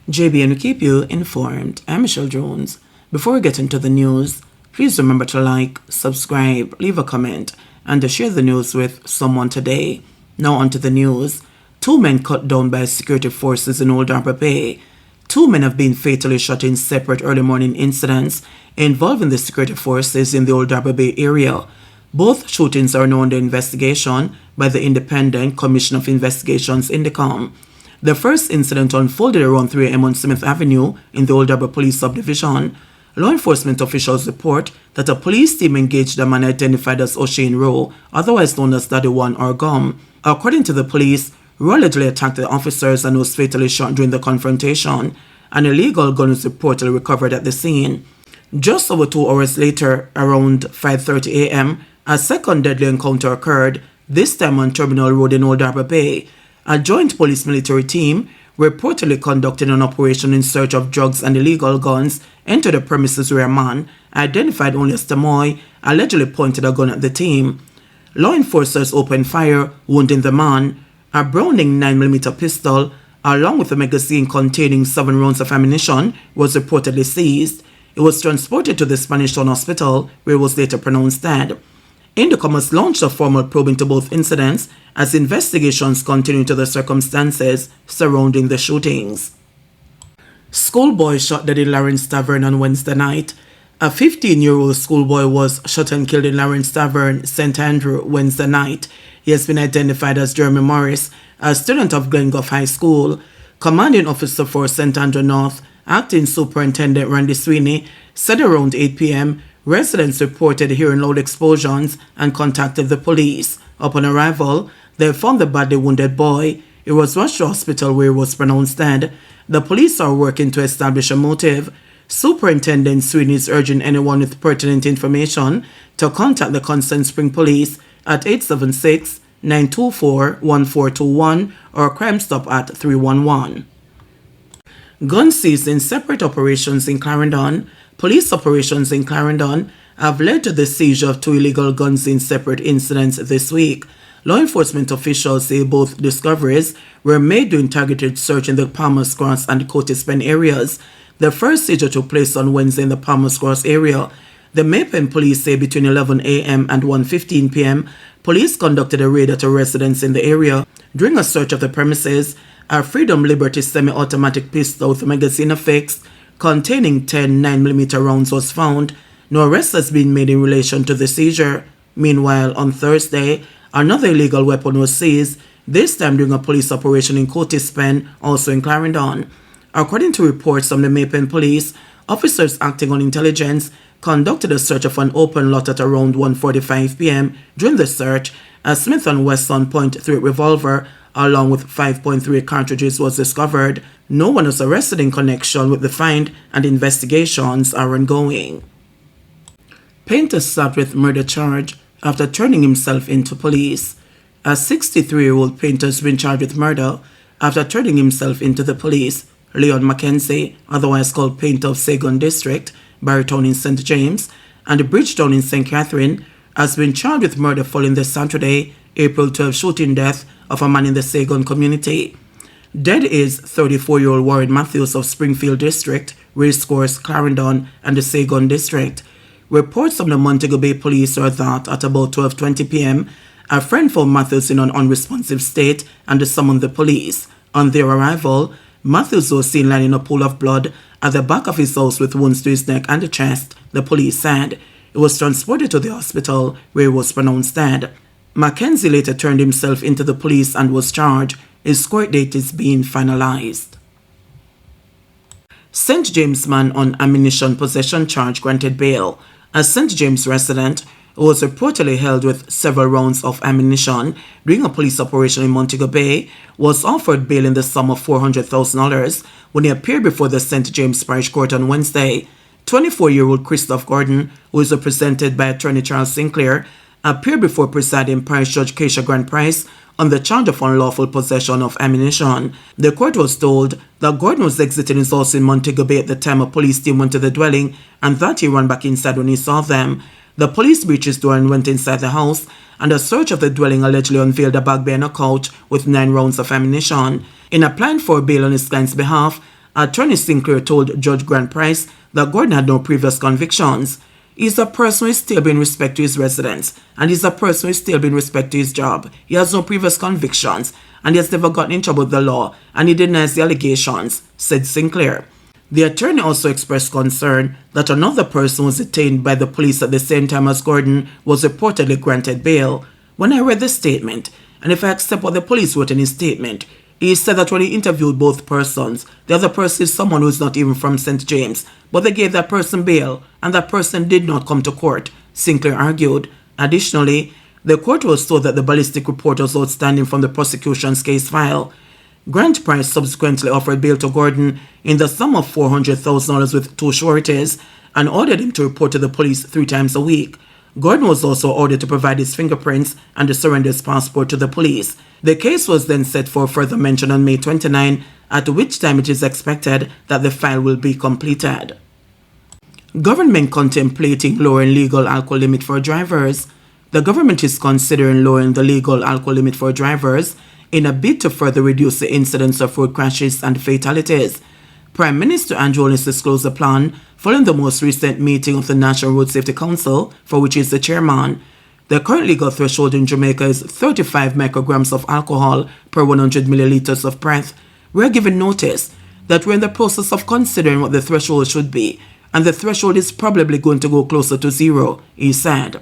JBNN will keep you informed. I'm Michelle Jones. Before we get into the news, please remember to like, subscribe, leave a comment, and to share the news with someone today. Now onto the news. 2 men cut down by security forces in Old Harbour Bay. 2 men have been fatally shot in separate early morning incidents involving the security forces in the Old Harbour Bay area. Both shootings are now under investigation by the Independent Commission of Investigations Indicom. The first incident unfolded around 3 a.m. on Smith Avenue in the Old Harbour Police Subdivision. Law enforcement officials report that a police team engaged a man identified as O'Shane Rowe, otherwise known as Daddy One or Gum. According to the police, Rowe allegedly attacked the officers and was fatally shot during the confrontation. An illegal gun was reportedly recovered at the scene. Just over 2 hours later, around 5:30 a.m., a second deadly encounter occurred, this time on Terminal Road in Old Harbour Bay. A joint police military team reportedly conducted an operation in search of drugs and illegal guns entered the premises where a man, identified only as Tamoy, allegedly pointed a gun at the team. Law enforcers opened fire, wounding the man. A Browning 9mm pistol, along with a magazine containing 7 rounds of ammunition, was reportedly seized. It was transported to the Spanish Town Hospital, where it was later pronounced dead. Indicom has launched a formal probe into both incidents as investigations continue into the circumstances surrounding the shootings. Schoolboy shot dead in Lawrence Tavern on Wednesday night. A 15-year-old schoolboy was shot and killed in Lawrence Tavern, St. Andrew, Wednesday night. He has been identified as Jeremy Morris, a student of Glengough High School. Commanding Officer for St. Andrew North, Acting Superintendent Randy Sweeney, said around 8 p.m., residents reported hearing loud explosions and contacted the police. Upon arrival, they found the badly wounded boy. He was rushed to hospital where he was pronounced dead. The police are working to establish a motive. Superintendent Sweeney is urging anyone with pertinent information to contact the Constant Spring Police at 876-924-1421 or Crime Stop at 311. Gun seized in separate operations in Clarendon. Police operations in Clarendon have led to the seizure of 2 illegal guns in separate incidents this week. Law enforcement officials say both discoveries were made during targeted search in the Palmer's Cross and Coatis Bend areas. The first seizure took place on Wednesday in the Palmer's Cross area. The Maypen police say between 11 a.m. and 1:15 p.m., police conducted a raid at a residence in the area. During a search of the premises, a Freedom Liberty semi-automatic pistol with a magazine affixed containing 10 9mm rounds was found. No arrest has been made in relation to the seizure. Meanwhile, on Thursday, another illegal weapon was seized, this time during a police operation in Coatis Bend, also in Clarendon. According to reports from the Maypen police, officers acting on intelligence conducted a search of an open lot at around 1:45 p.m. During the search, a Smith & Wesson .38 revolver along with 5.3 cartridges was discovered. No one was arrested in connection with the find and investigations are ongoing. Painter slapped with murder charge after turning himself into police. A 63-year-old painter has been charged with murder after turning himself into the police. Leon Mackenzie, otherwise called Painter of Sagon District, Barrytown in St. James, and Bridgetown in St. Catherine, has been charged with murder following the Saturday, April 12 shooting death of a man in the Sagon community. Dead is 34-year-old Warren Matthews of Springfield District, Racecourse, Clarendon, and the Sagon District. Reports from the Montego Bay Police are that at about 12:20 p.m., a friend found Matthews in an unresponsive state and summoned the police. On their arrival, Matthews was seen lying in a pool of blood at the back of his house with wounds to his neck and the chest, the police said. He was transported to the hospital where he was pronounced dead. Mackenzie later turned himself into the police and was charged. His court date is being finalized. St. James man on ammunition possession charge granted bail. A St. James resident who was reportedly held with several rounds of ammunition during a police operation in Montego Bay was offered bail in the sum of $400,000 when he appeared before the St. James Parish Court on Wednesday. 24-year-old Christoph Gordon, who is represented by attorney Charles Sinclair, appeared before presiding Parish Judge Keisha Grant Price on the charge of unlawful possession of ammunition. The court was told that Gordon was exiting his house in Montego Bay at the time a police team went to the dwelling and that he ran back inside when he saw them. The police breached his door and went inside the house, and a search of the dwelling allegedly unveiled a bag behind a couch with 9 rounds of ammunition. In applying for bail on his client's behalf, Attorney Sinclair told Judge Grant Price that Gordon had no previous convictions. He's a person who is still being respect to his residence, and he's a person who is still being respect to his job. He has no previous convictions, and he has never gotten in trouble with the law, and he denies the allegations, said Sinclair. The attorney also expressed concern that another person was detained by the police at the same time as Gordon was reportedly granted bail. When I read the statement, and if I accept what the police wrote in his statement, he said that when he interviewed both persons, the other person is someone who is not even from St. James, but they gave that person bail, and that person did not come to court, Sinclair argued. Additionally, the court was told that the ballistic report was outstanding from the prosecution's case file. Grant Price subsequently offered bail to Gordon in the sum of $400,000 with two sureties and ordered him to report to the police 3 times a week. Gordon was also ordered to provide his fingerprints and to surrender his passport to the police. The case was then set for further mention on May 29, at which time it is expected that the file will be completed. Government contemplating lowering legal alcohol limit for drivers. The government is considering lowering the legal alcohol limit for drivers in a bid to further reduce the incidence of road crashes and fatalities. Prime Minister Andrew Holness disclosed the plan following the most recent meeting of the National Road Safety Council, for which he is the chairman. The current legal threshold in Jamaica is 35 micrograms of alcohol per 100 milliliters of breath. We are given notice that we're in the process of considering what the threshold should be, and the threshold is probably going to go closer to 0, he said.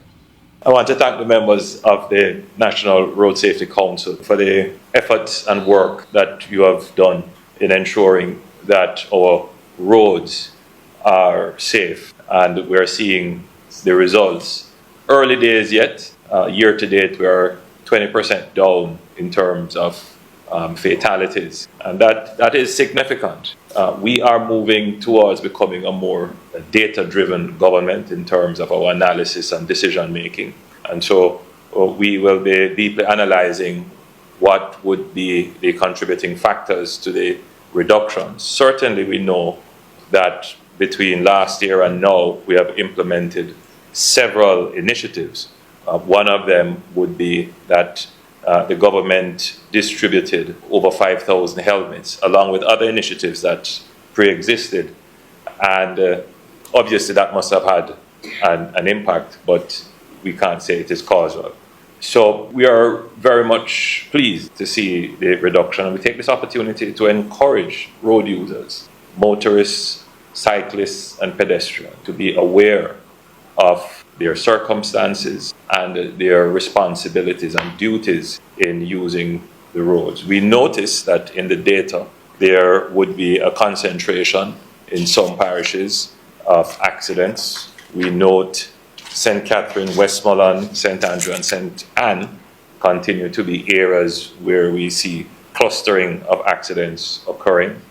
I want to thank the members of the National Road Safety Council for the efforts and work that you have done in ensuring that our roads are safe, and we're seeing the results. Early days yet, year to date, we're 20% down in terms of fatalities, and that is significant. We are moving towards becoming a more data-driven government in terms of our analysis and decision making, and so we will be deeply analyzing what would be the contributing factors to the reductions. Certainly we know that between last year and now we have implemented several initiatives. One of them would be that the government distributed over 5,000 helmets, along with other initiatives that pre-existed, and obviously that must have had an impact, but we can't say it is causal. So we are very much pleased to see the reduction, and we take this opportunity to encourage road users, motorists, cyclists and pedestrians to be aware of their circumstances and their responsibilities and duties in using the roads. We notice that in the data there would be a concentration in some parishes of accidents. We note St. Catherine, Westmoreland, St. Andrew and St. Anne continue to be areas where we see clustering of accidents occurring.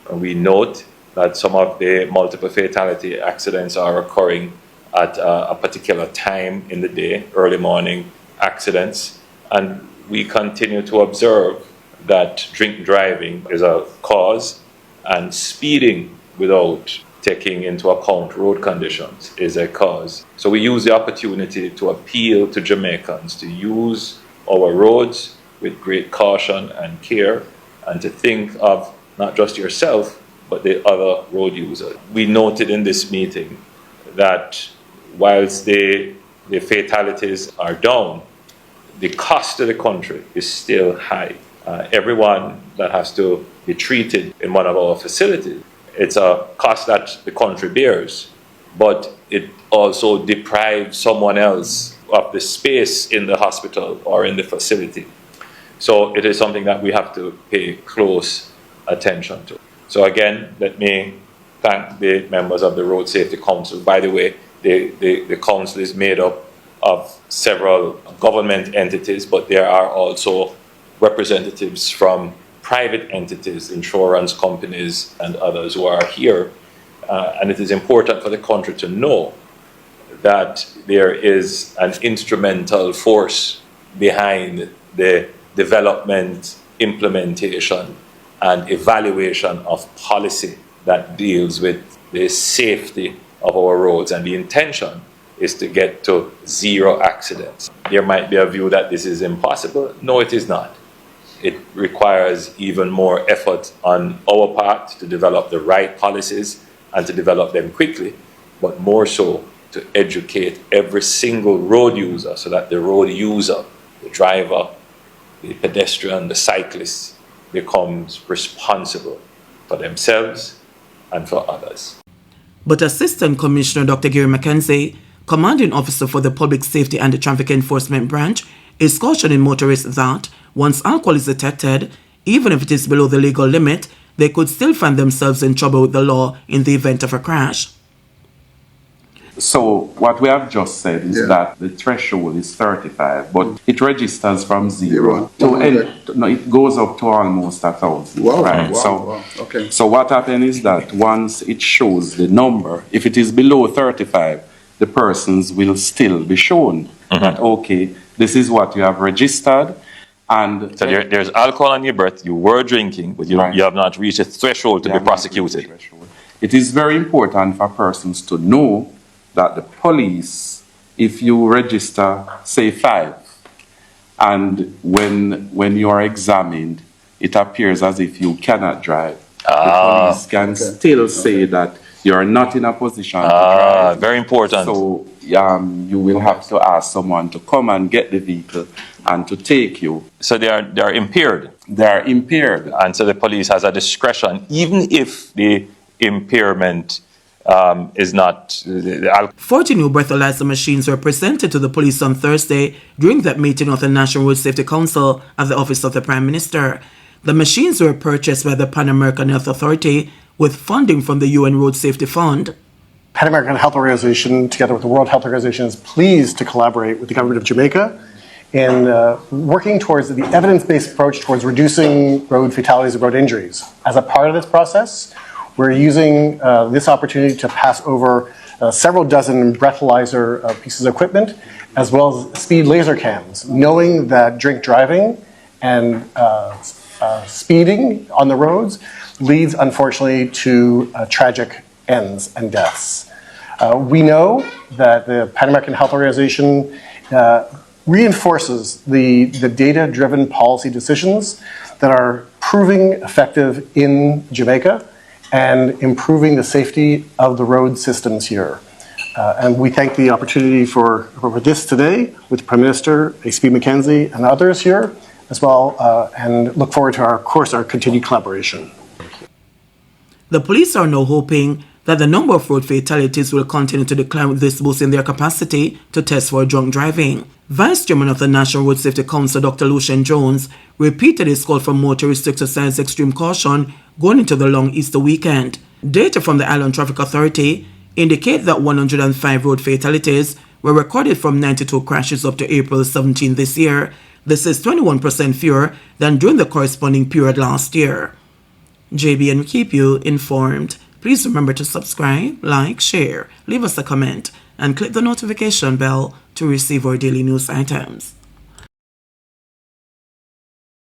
And we note that some of the multiple fatality accidents are occurring at a particular time in the day, early morning accidents. And we continue to observe that drink driving is a cause, and speeding without taking into account road conditions is a cause. So we use the opportunity to appeal to Jamaicans to use our roads with great caution and care, and to think of not just yourself, but the other road users. We noted in this meeting that whilst the fatalities are down, the cost to the country is still high. Everyone that has to be treated in one of our facilities, it's a cost that the country bears, but it also deprives someone else of the space in the hospital or in the facility. So it is something that we have to pay close attention to. So again, let me thank the members of the Road Safety Council. By the way, the council is made up of several government entities, but there are also representatives from private entities, insurance companies, and others who are here. And it is important for the country to know that there is an instrumental force behind the development, implementation, and evaluation of policy that deals with the safety of our roads. And the intention is to get to 0 accidents. There might be a view that this is impossible. No, it is not. it requires even more effort on our part to develop the right policies and to develop them quickly, but more so to educate every single road user so that the road user, the driver, the pedestrian, the cyclist becomes responsible for themselves and for others. But Assistant Commissioner Dr. Gary McKenzie, commanding officer for the Public Safety and the Traffic Enforcement Branch, is cautioning motorists that once alcohol is detected, even if it is below the legal limit, they could still find themselves in trouble with the law in the event of a crash. So what we have just said is that the threshold is 35, but it registers from 0 to no, it goes up to almost 1,000. Wow, right? Wow. Okay. So what happens is that once it shows the number, if it is below 35, the persons will still be shown that, okay, this is what you have registered. And so there's alcohol on your breath, you were drinking, but you have not reached a threshold to be prosecuted. It is very important for persons to know that the police, if you register, say 5, and when you are examined, it appears as if you cannot drive. The police can still say that you are not in a position to drive. Very important. So you will have to ask someone to come and get the vehicle and to take you. So they are impaired. They are impaired. And so the police has a discretion, even if the impairment is not... 40 new breathalyzer machines were presented to the police on Thursday during that meeting of the National Road Safety Council at the Office of the Prime Minister. The machines were purchased by the Pan American Health Authority with funding from the UN Road Safety Fund. Pan American Health Organization, together with the World Health Organization, is pleased to collaborate with the government of Jamaica in working towards the evidence-based approach towards reducing road fatalities and road injuries. As a part of this process, we're using this opportunity to pass over several dozen breathalyzer pieces of equipment, as well as speed laser cams, knowing that drink driving and speeding on the roads leads, unfortunately, to tragic ends and deaths. We know that the Pan American Health Organization reinforces the data-driven policy decisions that are proving effective in Jamaica and improving the safety of the road systems here. And we thank the opportunity for this today with the Prime Minister, ACP McKenzie, and others here as well, and look forward to our continued collaboration. The police are now hoping that the number of road fatalities will continue to decline, with this boosting their capacity to test for drunk driving. Vice Chairman of the National Road Safety Council, Dr. Lucian Jones, repeated his call for motorists to exercise extreme caution going into the long Easter weekend. Data from the Island Traffic Authority indicate that 105 road fatalities were recorded from 92 crashes up to April 17 this year. This is 21% fewer than during the corresponding period last year. JBNN will keep you informed. Please remember to subscribe, like, share, leave us a comment, and click the notification bell to receive our daily news items.